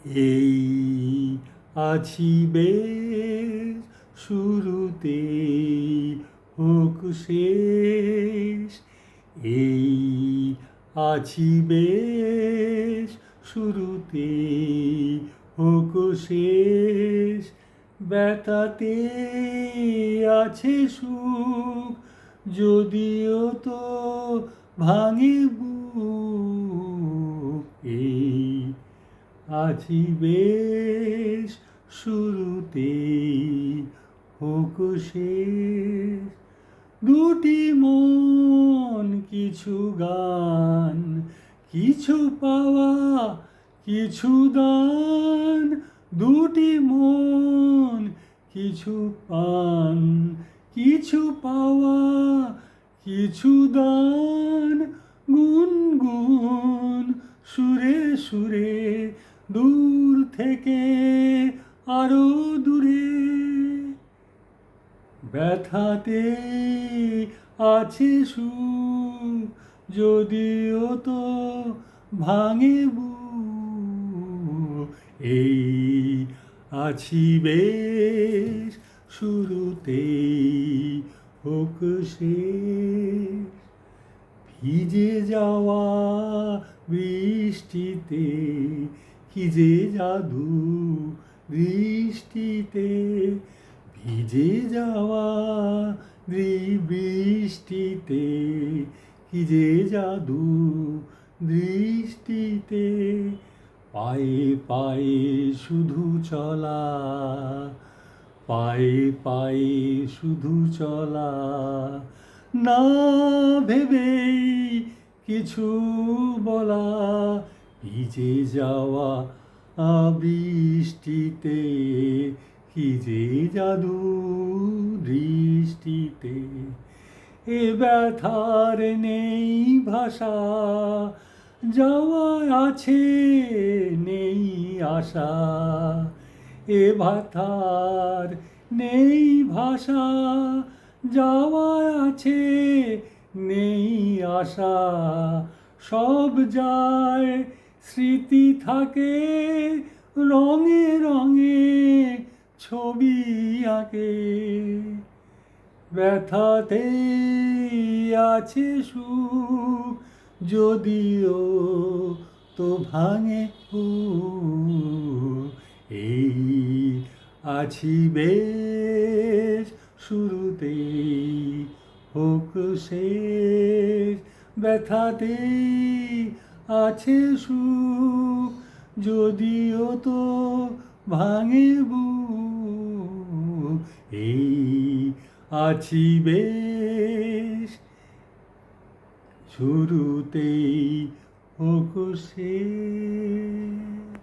এই আছি বেশ শুরুতে হোক শেষ, এই আছি বেশ শুরুতে হোক শেষ, ব্যথাতে আছে সুখ যদিও তো ভাঙে বুক। এই আছি বেশ শুরুতেই হোক শেষ, দুটি মন কিছু গান, কিছু পাওয়া কিছু দান, দুটি মন কিছু পান, কিছু পাওয়া কিছু দান, গুনগুন সুরে সুরে দূর থেকে আরো দূরে, ব্যথাতে আছে সুখ যদিও তো ভাঙে বুক। এই আছি বেশ শুরুতেই হোক শেষ, ভিজে যাওয়া বৃষ্টিতে কি যে জাদু দৃষ্টিতে, ভিজে যাওয়া বৃষ্টিতে কি যে জাদু দৃষ্টিতে, পায়ে পায়ে শুধু চলা, পায়ে পায়ে শুধু চলা, না ভেবেই কিছু বলা, ভিজে যাওয়া বৃষ্টিতে কি যে জাদু দৃষ্টিতে, এ ব্যথার নেই ভাষা, যাওয়া আছে নেই আশা, এ ব্যথার নেই ভাষা, যাওয়া আছে নেই আশা, সব যায় স্মৃতি থাকে রঙে রঙে ছবি আঁকে, ব্যথাতে আছে সুখ যদিও তো ভাঙে বুক। এই আছি বেশ শুরুতেই হোক শেষ, ব্যথাতে আছে সুখ যদিও তো ভাঙে বুক। এই আছি বেশ শুরুতেই হোক শেষ।